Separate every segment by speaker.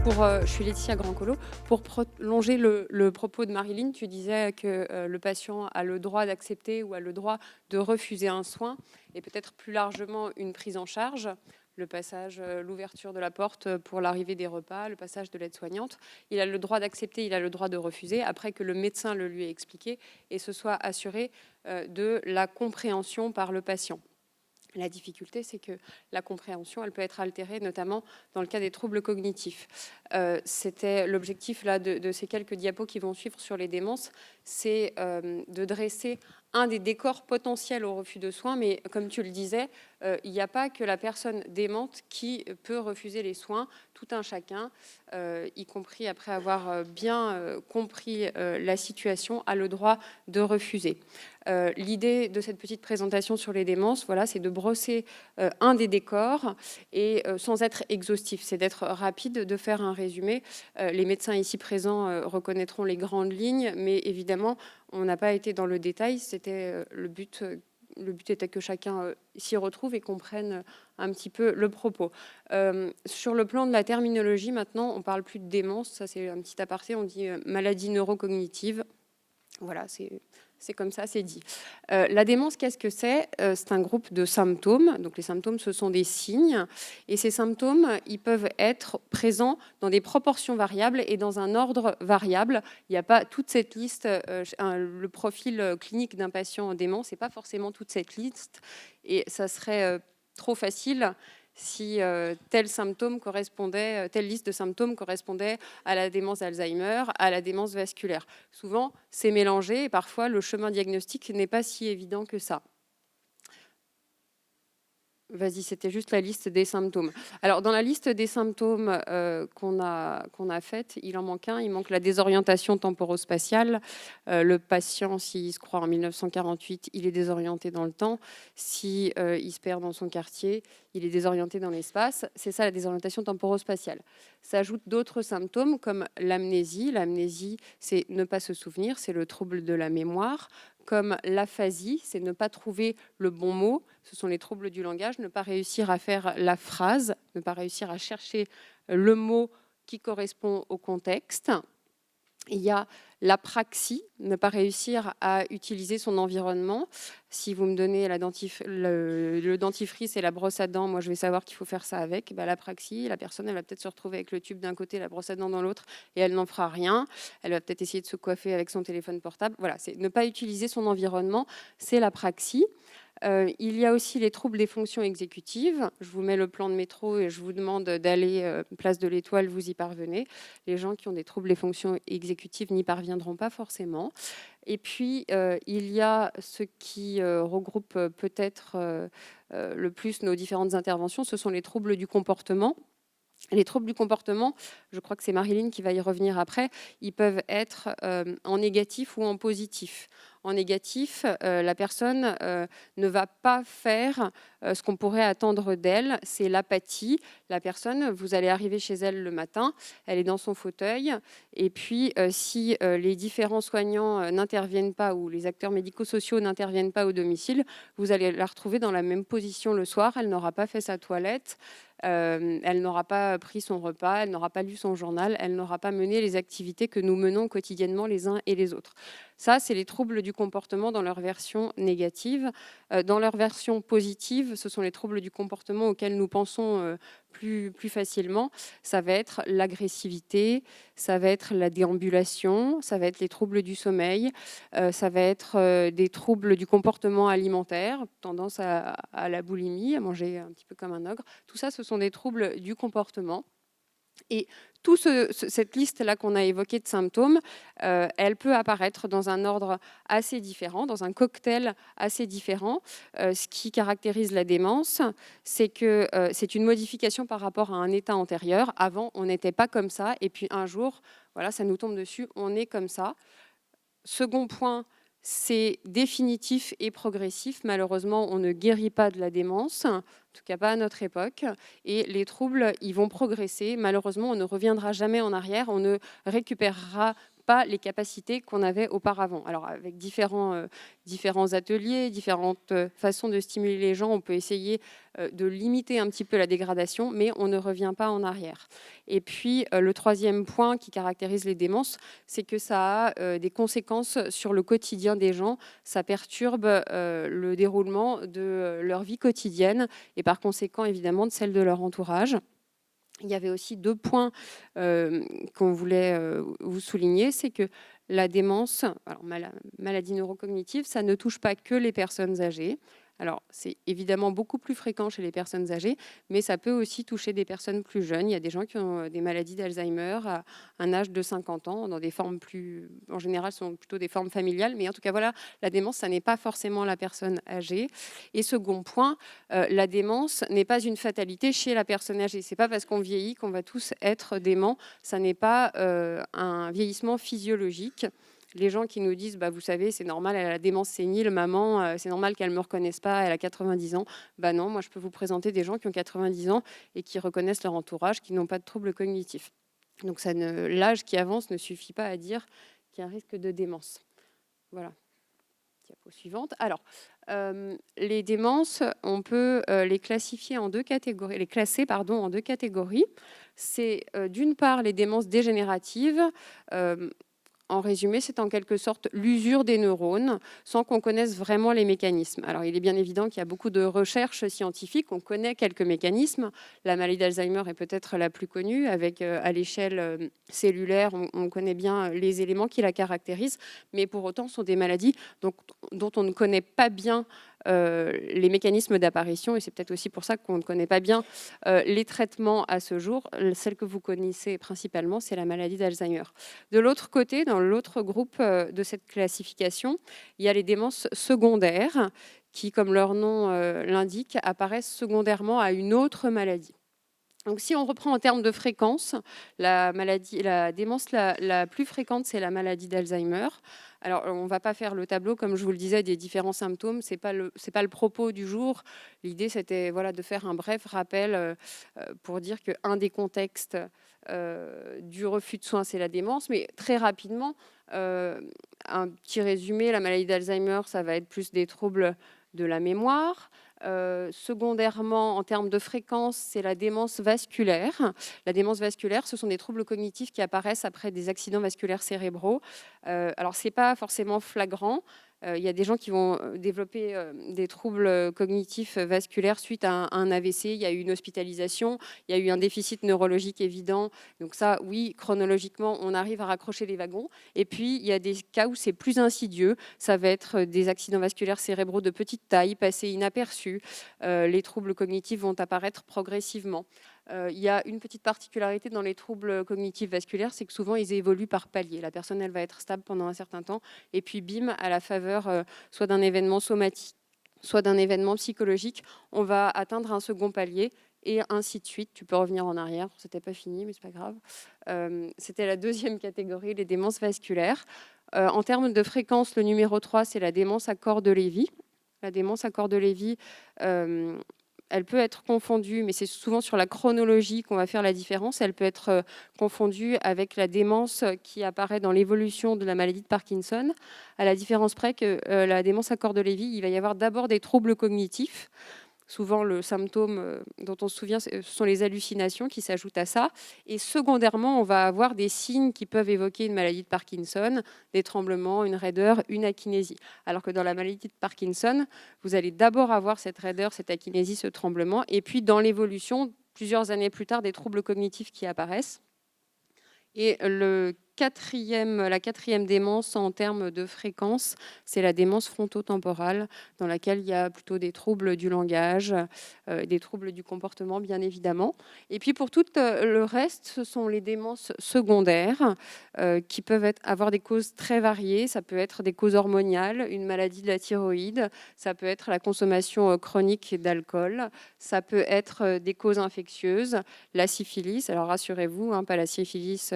Speaker 1: Je suis Laetitia Grand-Colo. Pour prolonger le propos de Marilyn, tu disais que le patient a le droit d'accepter ou a le droit de refuser un soin et peut-être plus largement une prise en charge, le passage, l'ouverture de la porte pour l'arrivée des repas, le passage de l'aide-soignante. Il a le droit d'accepter, il a le droit de refuser, après que le médecin le lui ait expliqué et se soit assuré de la compréhension par le patient. La difficulté, c'est que la compréhension, elle peut être altérée, notamment dans le cas des troubles cognitifs. C'était l'objectif là de ces quelques diapos qui vont suivre sur les démences, c'est de dresser un des décors potentiels au refus de soins, mais comme tu le disais, il n'y a pas que la personne démente qui peut refuser les soins. Tout un chacun, y compris après avoir bien compris la situation, a le droit de refuser. L'idée de cette petite présentation sur les démences, voilà, c'est de brosser un des décors et sans être exhaustif, c'est d'être rapide, de faire un résumé. Les médecins ici présents reconnaîtront les grandes lignes, mais évidemment, on n'a pas été dans le détail. C'était le but. Le but était que chacun s'y retrouve et comprenne un petit peu le propos. Sur le plan de la terminologie, maintenant, on ne parle plus de démence, ça c'est un petit aparté, on dit maladie neurocognitive. Voilà, c'est comme ça, c'est dit. La démence, qu'est-ce que c'est ? C'est un groupe de symptômes. Donc les symptômes, ce sont des signes. Et ces symptômes, ils peuvent être présents dans des proportions variables et dans un ordre variable. Il n'y a pas toute cette liste. Le profil clinique d'un patient en démence, ce n'est pas forcément toute cette liste. Et ça serait trop facile si telle liste de symptômes correspondait à la démence d'Alzheimer, à la démence vasculaire. Souvent, c'est mélangé et parfois le chemin diagnostique n'est pas si évident que ça. Vas-y, c'était juste la liste des symptômes. Alors, dans la liste des symptômes qu'on a faite, il en manque un. Il manque la désorientation temporospatiale. Le patient, s'il se croit en 1948, il est désorienté dans le temps. Si il se perd dans son quartier, il est désorienté dans l'espace. C'est ça, la désorientation temporospatiale. S'ajoutent d'autres symptômes comme l'amnésie. L'amnésie, c'est ne pas se souvenir, c'est le trouble de la mémoire. Comme l'aphasie, c'est ne pas trouver le bon mot, ce sont les troubles du langage, ne pas réussir à faire la phrase, ne pas réussir à chercher le mot qui correspond au contexte. Il y a l'apraxie, ne pas réussir à utiliser son environnement. Si vous me donnez le dentifrice et la brosse à dents, moi je vais savoir qu'il faut faire ça avec. L'apraxie, la personne elle va peut-être se retrouver avec le tube d'un côté, la brosse à dents dans l'autre, et elle n'en fera rien. Elle va peut-être essayer de se coiffer avec son téléphone portable. Voilà, c'est ne pas utiliser son environnement, c'est l'apraxie. Il y a aussi les troubles des fonctions exécutives. Je vous mets le plan de métro et je vous demande d'aller place de l'Étoile, vous y parvenez. Les gens qui ont des troubles des fonctions exécutives n'y parviendront pas forcément. Et puis, il y a ce qui regroupe peut-être le plus nos différentes interventions, ce sont les troubles du comportement. Les troubles du comportement, je crois que c'est Marilyn qui va y revenir après, ils peuvent être en négatif ou en positif. En négatif, la personne ne va pas faire ce qu'on pourrait attendre d'elle, c'est l'apathie. La personne, vous allez arriver chez elle le matin, elle est dans son fauteuil, et puis si les différents soignants n'interviennent pas ou les acteurs médico-sociaux n'interviennent pas au domicile, vous allez la retrouver dans la même position le soir, elle n'aura pas fait sa toilette, elle n'aura pas pris son repas, elle n'aura pas lu son journal, elle n'aura pas mené les activités que nous menons quotidiennement les uns et les autres. Ça, c'est les troubles du comportement dans leur version négative. Dans leur version positive, ce sont les troubles du comportement auxquels nous pensons plus facilement. Ça va être l'agressivité, ça va être la déambulation, ça va être les troubles du sommeil, ça va être des troubles du comportement alimentaire, tendance à la boulimie, à manger un petit peu comme un ogre. Tout ça, ce sont des troubles du comportement. Et toute cette liste-là qu'on a évoquée de symptômes, elle peut apparaître dans un ordre assez différent, dans un cocktail assez différent. Ce qui caractérise la démence, c'est que c'est une modification par rapport à un état antérieur. Avant, on n'était pas comme ça, et puis un jour, voilà, ça nous tombe dessus, on est comme ça. Second point, c'est définitif et progressif. Malheureusement, on ne guérit pas de la démence, en tout cas pas à notre époque. Et les troubles, ils vont progresser. Malheureusement, on ne reviendra jamais en arrière, on ne récupérera pas les capacités qu'on avait auparavant. Alors avec différents ateliers, différentes façons de stimuler les gens, on peut essayer de limiter un petit peu la dégradation, mais on ne revient pas en arrière. Et puis le troisième point qui caractérise les démences, c'est que ça a des conséquences sur le quotidien des gens, ça perturbe le déroulement de leur vie quotidienne et par conséquent évidemment de celle de leur entourage. Il y avait aussi 2 points qu'on voulait vous souligner, c'est que la démence, alors maladie neurocognitive, ça ne touche pas que les personnes âgées. Alors, c'est évidemment beaucoup plus fréquent chez les personnes âgées, mais ça peut aussi toucher des personnes plus jeunes. Il y a des gens qui ont des maladies d'Alzheimer à un âge de 50 ans, dans des formes plus, en général, sont plutôt des formes familiales. Mais en tout cas, voilà, la démence, ça n'est pas forcément la personne âgée. Et second point, la démence n'est pas une fatalité chez la personne âgée. C'est pas parce qu'on vieillit qu'on va tous être déments. Ça n'est pas un vieillissement physiologique. Les gens qui nous disent, vous savez, c'est normal, elle a la démence sénile, maman, c'est normal qu'elle ne me reconnaisse pas, elle a 90 ans. Non, moi je peux vous présenter des gens qui ont 90 ans et qui reconnaissent leur entourage, qui n'ont pas de troubles cognitifs. Donc l'âge qui avance ne suffit pas à dire qu'il y a un risque de démence. Voilà. Diapo suivante. Alors, les démences, on peut les classifier en 2 catégories, les classer en 2 catégories. C'est d'une part les démences dégénératives. En résumé, c'est en quelque sorte l'usure des neurones sans qu'on connaisse vraiment les mécanismes. Alors, il est bien évident qu'il y a beaucoup de recherches scientifiques, on connaît quelques mécanismes. La maladie d'Alzheimer est peut-être la plus connue, avec à l'échelle cellulaire, on connaît bien les éléments qui la caractérisent, mais pour autant, ce sont des maladies dont on ne connaît pas bien les mécanismes d'apparition, et c'est peut-être aussi pour ça qu'on ne connaît pas bien les traitements à ce jour. Celle que vous connaissez principalement, c'est la maladie d'Alzheimer. De l'autre côté, dans l'autre groupe de cette classification, il y a les démences secondaires qui, comme leur nom l'indique, apparaissent secondairement à une autre maladie. Donc, si on reprend en termes de fréquence, la démence la plus fréquente, c'est la maladie d'Alzheimer. Alors, on ne va pas faire le tableau, comme je vous le disais, des différents symptômes. Ce n'est pas le propos du jour. L'idée, c'était de faire un bref rappel pour dire qu'un des contextes du refus de soins, c'est la démence. Mais très rapidement, un petit résumé, la maladie d'Alzheimer, ça va être plus des troubles de la mémoire. Secondairement, en termes de fréquence, c'est la démence vasculaire. La démence vasculaire, ce sont des troubles cognitifs qui apparaissent après des accidents vasculaires cérébraux. Alors, ce n'est pas forcément flagrant. Il y a des gens qui vont développer des troubles cognitifs vasculaires suite à un AVC. Il y a eu une hospitalisation, il y a eu un déficit neurologique évident. Donc ça, oui, chronologiquement, on arrive à raccrocher les wagons. Et puis, il y a des cas où c'est plus insidieux. Ça va être des accidents vasculaires cérébraux de petite taille, passés inaperçus. Les troubles cognitifs vont apparaître progressivement. Il y a une petite particularité dans les troubles cognitifs vasculaires, c'est que souvent ils évoluent par palier. La personne, elle va être stable pendant un certain temps, et puis bim, à la faveur soit d'un événement somatique, soit d'un événement psychologique, on va atteindre un second palier, et ainsi de suite. Tu peux revenir en arrière, c'était pas fini, mais c'est pas grave. C'était la deuxième catégorie, les démences vasculaires. En termes de fréquence, le numéro 3, c'est la démence à corps de Lévy. La démence à corps de Lévy, elle peut être confondue, mais c'est souvent sur la chronologie qu'on va faire la différence. Elle peut être confondue avec la démence qui apparaît dans l'évolution de la maladie de Parkinson, à la différence près que la démence à corps de Lévy, il va y avoir d'abord des troubles cognitifs. Souvent, le symptôme dont on se souvient, ce sont les hallucinations qui s'ajoutent à ça. Et secondairement, on va avoir des signes qui peuvent évoquer une maladie de Parkinson, des tremblements, une raideur, une akinésie. Alors que dans la maladie de Parkinson, vous allez d'abord avoir cette raideur, cette akinésie, ce tremblement. Et puis, dans l'évolution, plusieurs années plus tard, des troubles cognitifs qui apparaissent. Et la quatrième démence en termes de fréquence, c'est la démence frontotemporale, dans laquelle il y a plutôt des troubles du langage, des troubles du comportement, bien évidemment. Et puis pour tout le reste, ce sont les démences secondaires qui peuvent avoir des causes très variées. Ça peut être des causes hormonales, une maladie de la thyroïde, ça peut être la consommation chronique d'alcool, ça peut être des causes infectieuses, la syphilis. Alors rassurez-vous, pas la syphilis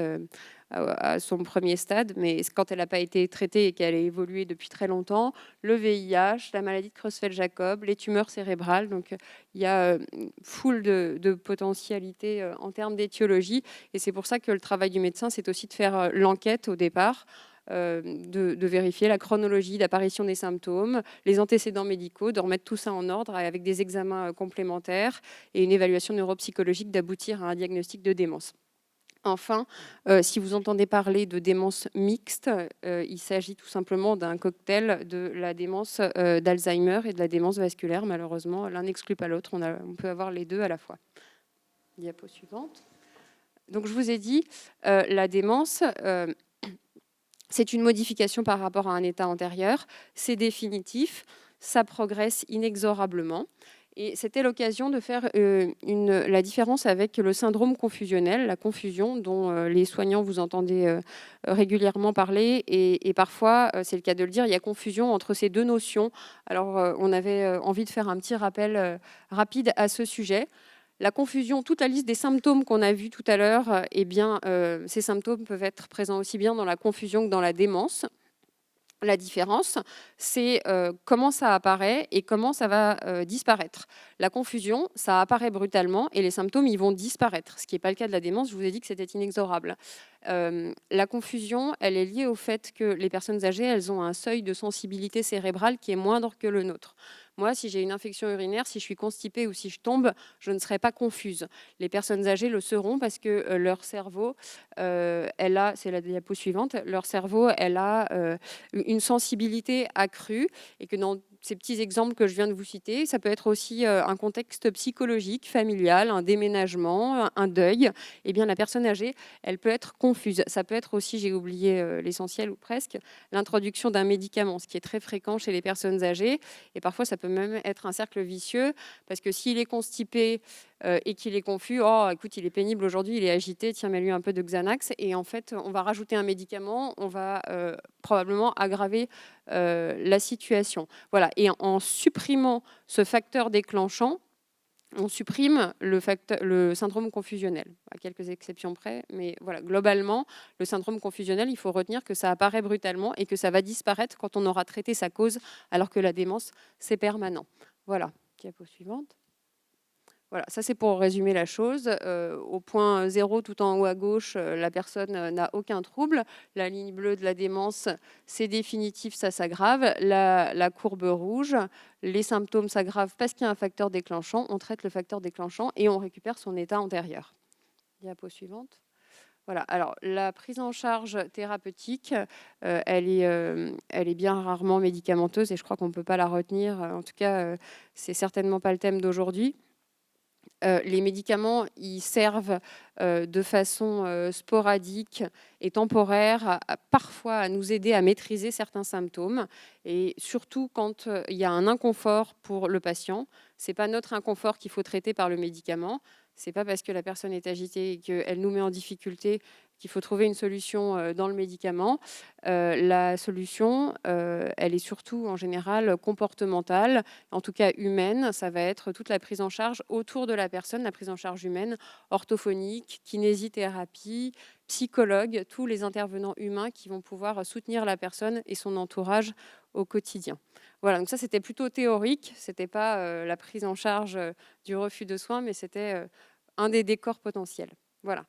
Speaker 1: à son premier stade, mais quand elle n'a pas été traitée et qu'elle a évolué depuis très longtemps, le VIH, la maladie de Creutzfeldt-Jacob, les tumeurs cérébrales. Donc, il y a une foule de potentialités en termes d'étiologie. Et c'est pour ça que le travail du médecin, c'est aussi de faire l'enquête au départ, de vérifier la chronologie d'apparition des symptômes, les antécédents médicaux, de remettre tout ça en ordre avec des examens complémentaires et une évaluation neuropsychologique, d'aboutir à un diagnostic de démence. Enfin, si vous entendez parler de démence mixte, il s'agit tout simplement d'un cocktail de la démence d'Alzheimer et de la démence vasculaire. Malheureusement, l'un n'exclut pas l'autre. On peut avoir les deux à la fois. Diapo suivante. Donc, je vous ai dit, la démence, c'est une modification par rapport à un état antérieur. C'est définitif, ça progresse inexorablement. Et c'était l'occasion de faire la différence avec le syndrome confusionnel, la confusion dont les soignants vous entendez régulièrement parler. Et parfois, c'est le cas de le dire, il y a confusion entre ces deux notions. Alors, on avait envie de faire un petit rappel rapide à ce sujet. La confusion, toute la liste des symptômes qu'on a vus tout à l'heure, eh bien, ces symptômes peuvent être présents aussi bien dans la confusion que dans la démence. La différence, c'est comment ça apparaît et comment ça va disparaître. La confusion, ça apparaît brutalement et les symptômes, ils vont disparaître, ce qui n'est pas le cas de la démence. Je vous ai dit que c'était inexorable. La confusion, elle est liée au fait que les personnes âgées, elles ont un seuil de sensibilité cérébrale qui est moindre que le nôtre. Moi, si j'ai une infection urinaire, si je suis constipée ou si je tombe, je ne serai pas confuse. Les personnes âgées le seront parce que leur cerveau, elle a, c'est la diapo suivante, leur cerveau, elle a une sensibilité accrue et que dans ces petits exemples que je viens de vous citer, ça peut être aussi un contexte psychologique, familial, un déménagement, un deuil. Eh bien, la personne âgée, elle peut être confuse. Ça peut être aussi, j'ai oublié l'essentiel ou presque, l'introduction d'un médicament, ce qui est très fréquent chez les personnes âgées. Et parfois, ça peut même être un cercle vicieux, parce que s'il est constipé et qu'il est confus, oh, écoute, il est pénible aujourd'hui, il est agité, tiens, mets-lui un peu de Xanax. Et en fait, on va rajouter un médicament, on va probablement aggraver la situation. Voilà. Et en supprimant ce facteur déclenchant, on supprime le syndrome confusionnel, à quelques exceptions près. Mais voilà, globalement, le syndrome confusionnel, il faut retenir que ça apparaît brutalement et que ça va disparaître quand on aura traité sa cause, alors que la démence, c'est permanent. Voilà, diapo suivante. Voilà, ça c'est pour résumer la chose. Au point 0, tout en haut à gauche, la personne n'a aucun trouble. La ligne bleue de la démence, c'est définitif, ça s'aggrave. La courbe rouge, les symptômes s'aggravent parce qu'il y a un facteur déclenchant. On traite le facteur déclenchant et on récupère son état antérieur. Diapo suivante. Voilà, alors la prise en charge thérapeutique, elle est bien rarement médicamenteuse et je crois qu'on ne peut pas la retenir. En tout cas, c'est certainement pas le thème d'aujourd'hui. Les médicaments, ils servent de façon sporadique et temporaire, parfois à nous aider à maîtriser certains symptômes. Et surtout quand il y a un inconfort pour le patient, ce n'est pas notre inconfort qu'il faut traiter par le médicament. Ce n'est pas parce que la personne est agitée et qu'elle nous met en difficulté qu'il faut trouver une solution dans le médicament. La solution, elle est surtout en général comportementale, en tout cas humaine. Ça va être toute la prise en charge autour de la personne, la prise en charge humaine, orthophonique, kinésithérapie, psychologue, tous les intervenants humains qui vont pouvoir soutenir la personne et son entourage au quotidien. Voilà, donc ça c'était plutôt théorique, c'était pas la prise en charge du refus de soins, mais c'était un des décors potentiels. Voilà.